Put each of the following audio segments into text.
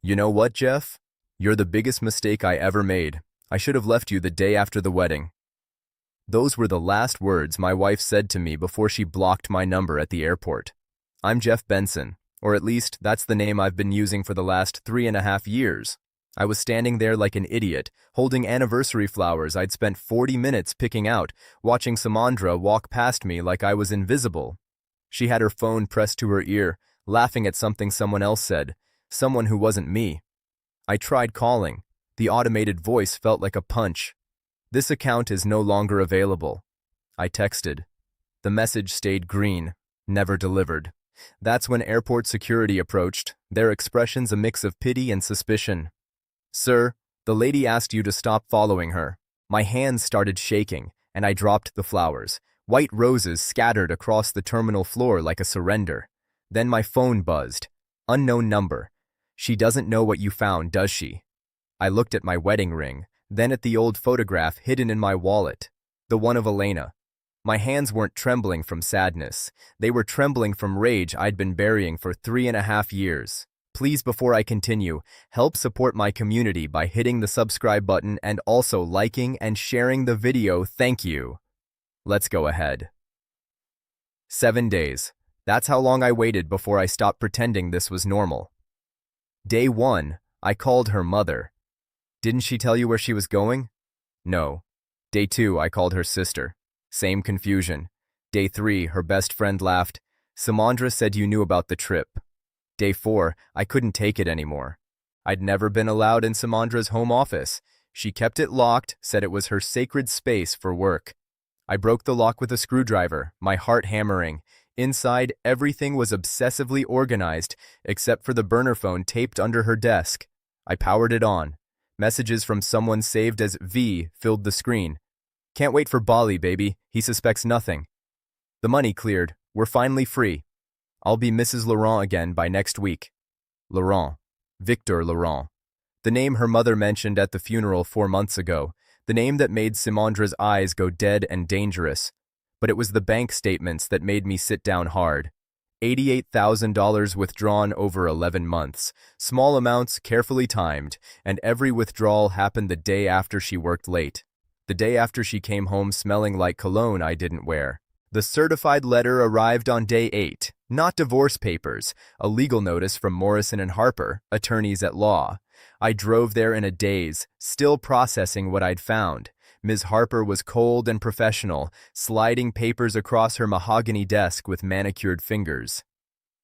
You know what, Jeff? You're the biggest mistake I ever made. I should have left you the day after the wedding. Those were the last words my wife said to me before she blocked my number at the airport. I'm Jeff Benson, or at least that's the name I've been using for the last 3.5 years. I was standing there like an idiot, holding anniversary flowers I'd spent 40 minutes picking out, watching Simondra walk past me like I was invisible. She had her phone pressed to her ear, laughing at something someone else said, someone who wasn't me. I tried calling. The automated voice felt like a punch. This account is no longer available. I texted. The message stayed green, never delivered. That's when airport security approached, their expressions a mix of pity and suspicion. Sir, the lady asked you to stop following her. My hands started shaking, and I dropped the flowers. White roses scattered across the terminal floor like a surrender. Then my phone buzzed. Unknown number. She doesn't know what you found, does she? I looked at my wedding ring, then at the old photograph hidden in my wallet, the one of Elena. My hands weren't trembling from sadness. They were trembling from rage I'd been burying for 3.5 years. Please, before I continue, help support my community by hitting the subscribe button and also liking and sharing the video. Thank you. Let's go ahead. 7 days. That's how long I waited before I stopped pretending this was normal. Day 1, I called her mother. Didn't she tell you where she was going? No. Day 2, I called her sister. Same confusion. Day 3, her best friend laughed. Simondra said you knew about the trip. Day 4, I couldn't take it anymore. I'd never been allowed in Simondra's home office. She kept it locked, said it was her sacred space for work. I broke the lock with a screwdriver, my heart hammering. Inside, everything was obsessively organized, except for the burner phone taped under her desk. I powered it on. Messages from someone saved as V filled the screen. Can't wait for Bali, baby. He suspects nothing. The money cleared. We're finally free. I'll be Mrs. Laurent again by next week. Laurent. Viktor Laurent. The name her mother mentioned at the funeral 4 months ago. The name that made Simondra's eyes go dead and dangerous. But it was the bank statements that made me sit down hard. $88,000 withdrawn over 11 months, small amounts carefully timed, and every withdrawal happened the day after she worked late. The day after she came home smelling like cologne I didn't wear. The certified letter arrived on day 8, not divorce papers, a legal notice from Morrison and Harper, attorneys at law. I drove there in a daze, still processing what I'd found. Ms. Harper was cold and professional, sliding papers across her mahogany desk with manicured fingers.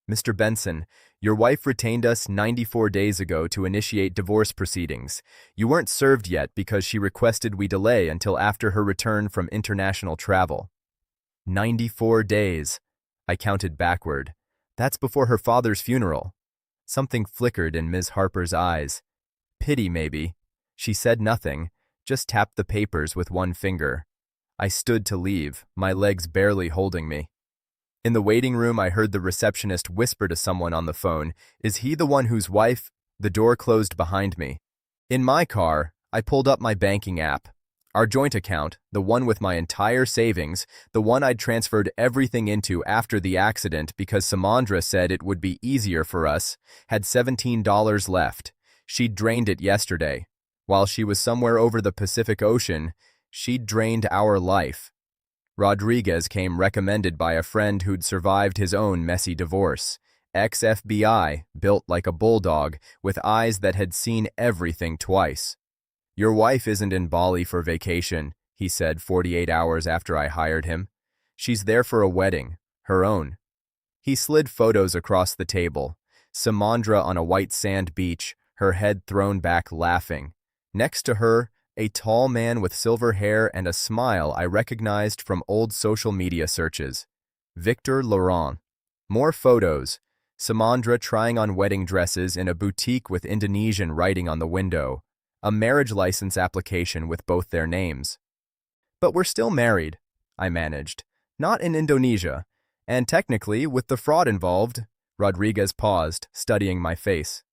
Mr. Benson, your wife retained us 94 days ago to initiate divorce proceedings. You weren't served yet because she requested we delay until after her return from international travel. 94 days. I counted backward. That's before her father's funeral. Something flickered in Ms. Harper's eyes. Pity, maybe. She said nothing, just tapped the papers with one finger. I stood to leave, my legs barely holding me. In the waiting room, I heard the receptionist whisper to someone on the phone, "Is he the one whose wife?" The door closed behind me. In my car, I pulled up my banking app. Our joint account, the one with my entire savings, the one I'd transferred everything into after the accident because Simondra said it would be easier for us, had $17 left. She'd drained it yesterday. While she was somewhere over the Pacific Ocean, she'd drained our life. Rodriguez came recommended by a friend who'd survived his own messy divorce. Ex-FBI, built like a bulldog, with eyes that had seen everything twice. Your wife isn't in Bali for vacation, he said 48 hours after I hired him. She's there for a wedding, her own. He slid photos across the table. Simondra on a white sand beach, her head thrown back laughing. Next to her, a tall man with silver hair and a smile I recognized from old social media searches. Viktor Laurent. More photos. Simondra trying on wedding dresses in a boutique with Indonesian writing on the window. A marriage license application with both their names. But we're still married, I managed. Not in Indonesia. And technically, with the fraud involved, Rodriguez paused, studying my face.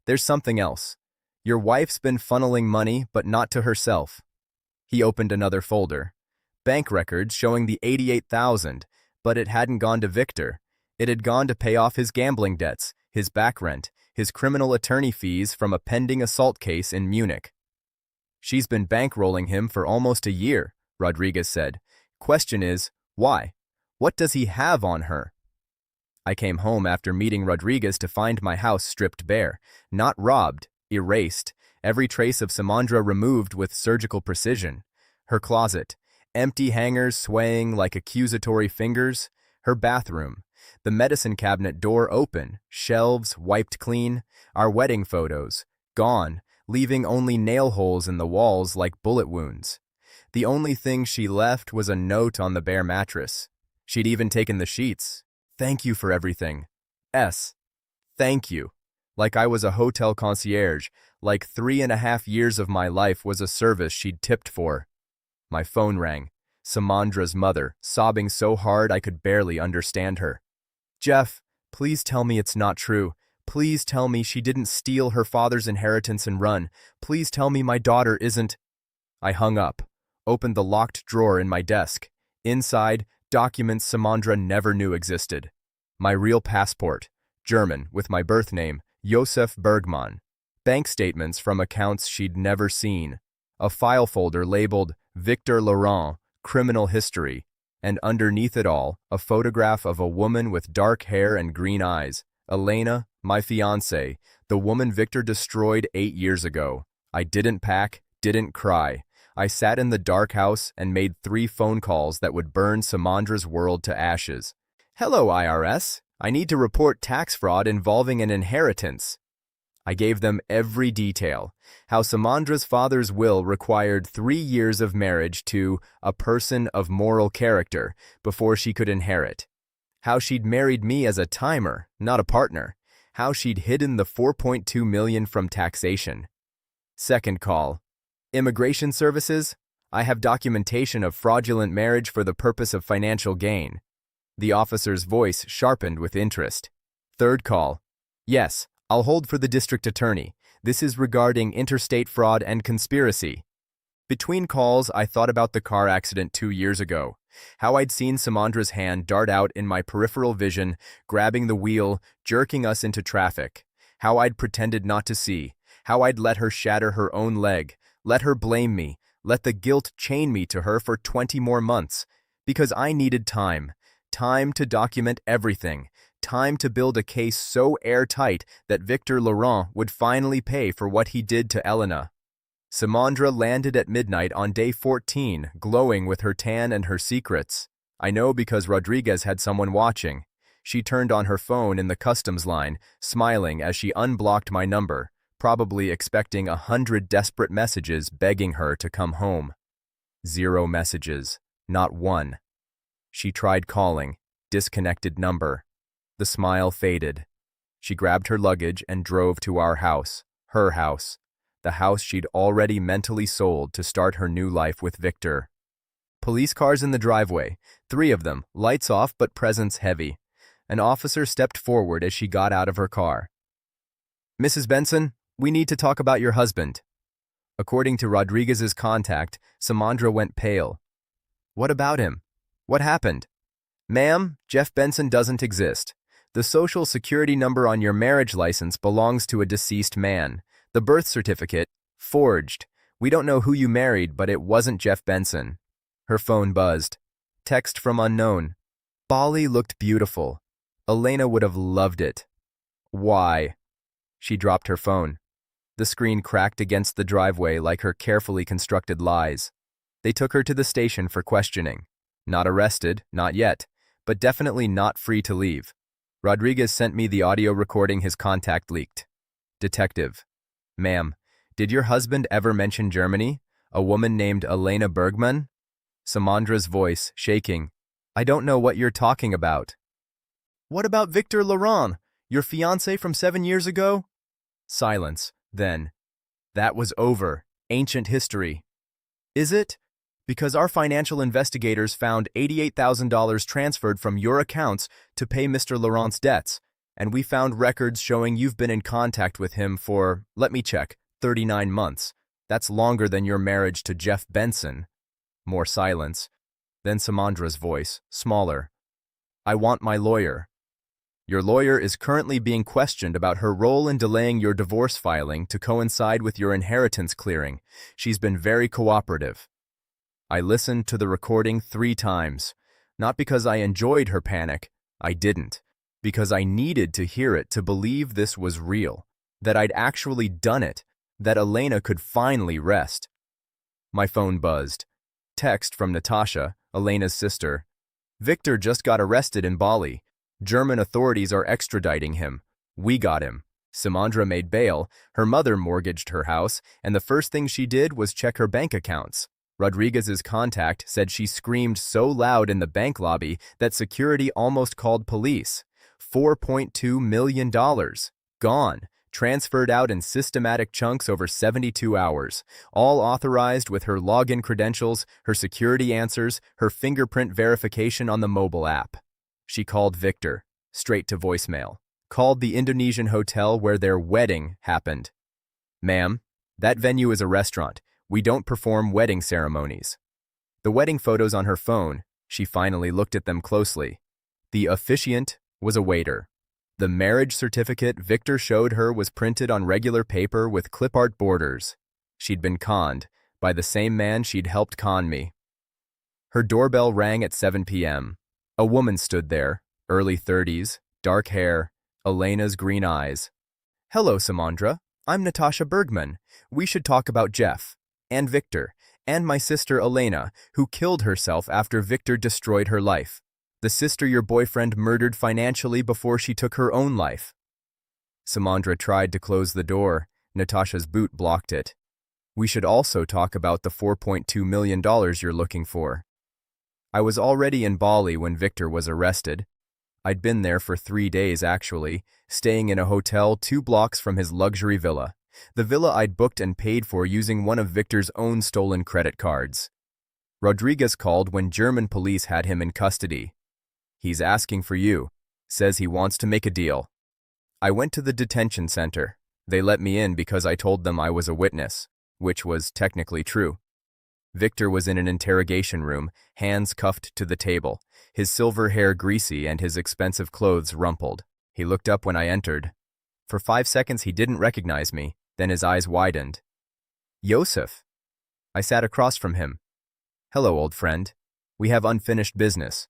There's something else. Your wife's been funneling money, but not to herself. He opened another folder. Bank records showing the $88,000, but it hadn't gone to Viktor. It had gone to pay off his gambling debts, his back rent, his criminal attorney fees from a pending assault case in Munich. She's been bankrolling him for almost a year, Rodriguez said. Question is, why? What does he have on her? I came home after meeting Rodriguez to find my house stripped bare, not robbed, erased, every trace of Simondra removed with surgical precision. Her closet, empty hangers swaying like accusatory fingers. Her bathroom, the medicine cabinet door open, shelves wiped clean. Our wedding photos, gone, leaving only nail holes in the walls like bullet wounds. The only thing she left was a note on the bare mattress. She'd even taken the sheets. Thank you for everything. Thank you. Like I was a hotel concierge, like 3.5 years of my life was a service she'd tipped for. My phone rang. Simondra's mother, sobbing so hard I could barely understand her. Jeff, please tell me it's not true. Please tell me she didn't steal her father's inheritance and run. Please tell me my daughter isn't... I hung up, opened the locked drawer in my desk. Inside, documents Simondra never knew existed. My real passport, German, with my birth name, Josef Bergmann. Bank statements from accounts she'd never seen. A file folder labeled Viktor Laurent, Criminal History, and underneath it all, a photograph of a woman with dark hair and green eyes. Elena, my fiancée, the woman Viktor destroyed 8 years ago. I didn't pack, didn't cry. I sat in the dark house and made 3 phone calls that would burn Simondra's world to ashes. Hello, IRS. I need to report tax fraud involving an inheritance. I gave them every detail. How Simondra's father's will required 3 years of marriage to a person of moral character before she could inherit. How she'd married me as a timer, not a partner. How she'd hidden the $4.2 million from taxation. Second call. Immigration services? I have documentation of fraudulent marriage for the purpose of financial gain. The officer's voice sharpened with interest. Third call. Yes, I'll hold for the district attorney. This is regarding interstate fraud and conspiracy. Between calls, I thought about the car accident 2 years ago. How I'd seen Simondra's hand dart out in my peripheral vision, grabbing the wheel, jerking us into traffic. How I'd pretended not to see. How I'd let her shatter her own leg. Let her blame me. Let the guilt chain me to her for 20 more months. Because I needed time. Time to document everything. Time to build a case so airtight that Viktor Laurent would finally pay for what he did to Elena. Simondra landed at midnight on day 14, glowing with her tan and her secrets. I know because Rodriguez had someone watching. She turned on her phone in the customs line, smiling as she unblocked my number, probably expecting 100 desperate messages begging her to come home. 0 messages, not one. She tried calling, disconnected number. The smile faded. She grabbed her luggage and drove to our house, her house, the house she'd already mentally sold to start her new life with Viktor. Police cars in the driveway, 3 of them, lights off but presence heavy. An officer stepped forward as she got out of her car. Mrs. Benson, we need to talk about your husband. According to Rodriguez's contact, Simondra went pale. What about him? What happened? Ma'am, Jeff Benson doesn't exist. The social security number on your marriage license belongs to a deceased man. The birth certificate, forged. We don't know who you married, but it wasn't Jeff Benson. Her phone buzzed. Text from unknown. Bali looked beautiful. Elena would have loved it. Why? She dropped her phone. The screen cracked against the driveway like her carefully constructed lies. They took her to the station for questioning. Not arrested, not yet, but definitely not free to leave. Rodriguez sent me the audio recording his contact leaked. Detective. Ma'am, did your husband ever mention Germany? A woman named Elena Bergmann? Simondra's voice, shaking. I don't know what you're talking about. What about Viktor Laurent, your fiancé from 7 years ago? Silence, then. That was over. Ancient history. Is it? Because our financial investigators found $88,000 transferred from your accounts to pay Mr. Laurent's debts, and we found records showing you've been in contact with him for, let me check, 39 months. That's longer than your marriage to Jeff Benson. More silence. Then Simondra's voice, smaller. I want my lawyer. Your lawyer is currently being questioned about her role in delaying your divorce filing to coincide with your inheritance clearing. She's been very cooperative. I listened to the recording 3 times. Not because I enjoyed her panic. I didn't. Because I needed to hear it to believe this was real. That I'd actually done it. That Elena could finally rest. My phone buzzed. Text from Natasha, Elena's sister. Viktor just got arrested in Bali. German authorities are extraditing him. We got him. Simondra made bail, her mother mortgaged her house, and the first thing she did was check her bank accounts. Rodriguez's contact said she screamed so loud in the bank lobby that security almost called police. $4.2 million. Gone. Transferred out in systematic chunks over 72 hours, all authorized with her login credentials, her security answers, her fingerprint verification on the mobile app. She called Viktor, straight to voicemail. Called the Indonesian hotel where their wedding happened. Ma'am, that venue is a restaurant. We don't perform wedding ceremonies. The wedding photos on her phone, she finally looked at them closely. The officiant was a waiter. The marriage certificate Viktor showed her was printed on regular paper with clip art borders. She'd been conned by the same man she'd helped con me. Her doorbell rang at 7 p.m. A woman stood there, early 30s, dark hair, Elena's green eyes. Hello, Simondra. I'm Natasha Bergman. We should talk about Jeff, and Viktor, and my sister Elena, who killed herself after Viktor destroyed her life. The sister your boyfriend murdered financially before she took her own life. Simondra tried to close the door. Natasha's boot blocked it. We should also talk about the $4.2 million you're looking for. I was already in Bali when Viktor was arrested. I'd been there for 3 days, actually, staying in a hotel 2 blocks from his luxury villa. The villa I'd booked and paid for using one of Viktor's own stolen credit cards. Rodriguez called when German police had him in custody. He's asking for you. Says he wants to make a deal. I went to the detention center. They let me in because I told them I was a witness, which was technically true. Viktor was in an interrogation room, hands cuffed to the table, his silver hair greasy and his expensive clothes rumpled. He looked up when I entered. For 5 seconds he didn't recognize me, then his eyes widened. Yosef. I sat across from him. Hello, old friend. We have unfinished business.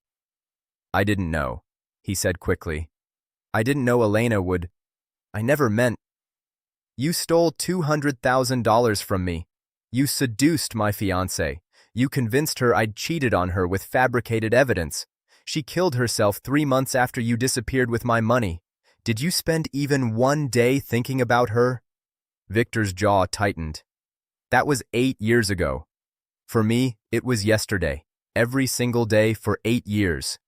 I didn't know, he said quickly. I didn't know Elena would. I never meant. You stole $200,000 from me. You seduced my fiancée. You convinced her I'd cheated on her with fabricated evidence. She killed herself 3 months after you disappeared with my money. Did you spend even 1 day thinking about her? Viktor's jaw tightened. That was 8 years ago. For me, it was yesterday. Every single day for 8 years.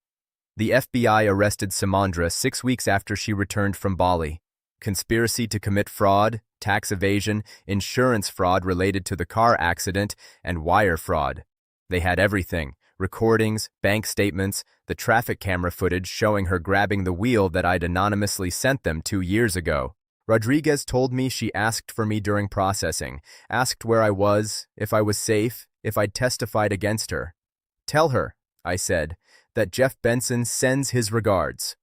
The FBI arrested Simondra 6 weeks after she returned from Bali. Conspiracy to commit fraud, tax evasion, insurance fraud related to the car accident, and wire fraud. They had everything: recordings, bank statements, the traffic camera footage showing her grabbing the wheel that I'd anonymously sent them 2 years ago. Rodriguez told me she asked for me during processing, asked where I was, if I was safe, if I'd testified against her. Tell her, I said, that Jeff Benson sends his regards.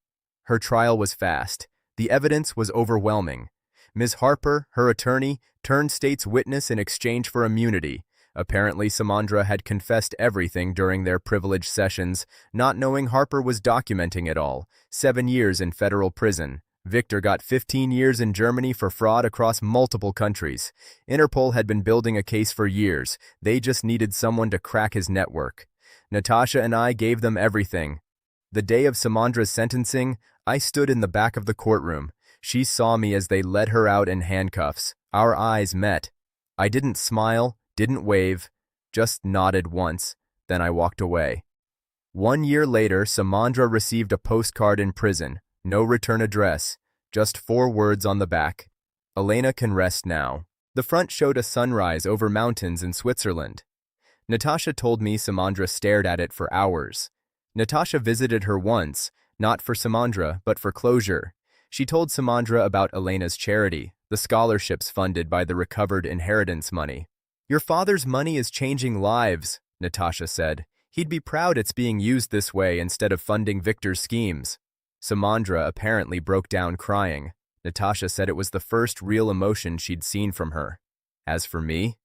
Her trial was fast. The evidence was overwhelming. Ms. Harper, her attorney, turned state's witness in exchange for immunity. Apparently, Simondra had confessed everything during their privileged sessions, not knowing Harper was documenting it all. 7 years in federal prison. Viktor got 15 years in Germany for fraud across multiple countries. Interpol had been building a case for years. They just needed someone to crack his network. Natasha and I gave them everything. The day of Simondra's sentencing, I stood in the back of the courtroom. She saw me as they led her out in handcuffs. Our eyes met. I didn't smile, didn't wave, just nodded once, then I walked away. 1 year later, Simondra received a postcard in prison. No return address, just 4 words on the back. Elena can rest now. The front showed a sunrise over mountains in Switzerland. Natasha told me Simondra stared at it for hours. Natasha visited her once, not for Simondra, but for closure. She told Simondra about Elena's charity, the scholarships funded by the recovered inheritance money. Your father's money is changing lives, Natasha said. He'd be proud it's being used this way instead of funding Viktor's schemes. Simondra apparently broke down crying. Natasha said it was the first real emotion she'd seen from her. As for me,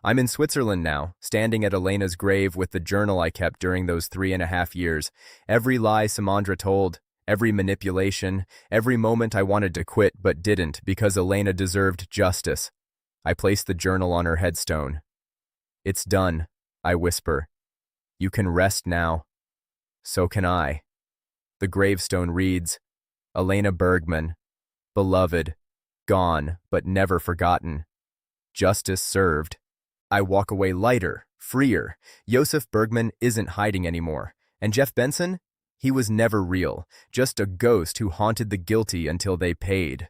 I'm in Switzerland now, standing at Elena's grave with the journal I kept during those 3.5 years. Every lie Simondra told, every manipulation, every moment I wanted to quit but didn't because Elena deserved justice. I placed the journal on her headstone. It's done, I whisper. You can rest now. So can I. The gravestone reads, Elena Bergman, beloved, gone but never forgotten. Justice served. I walk away lighter, freer. Josef Bergman isn't hiding anymore. And Jeff Benson? He was never real, just a ghost who haunted the guilty until they paid.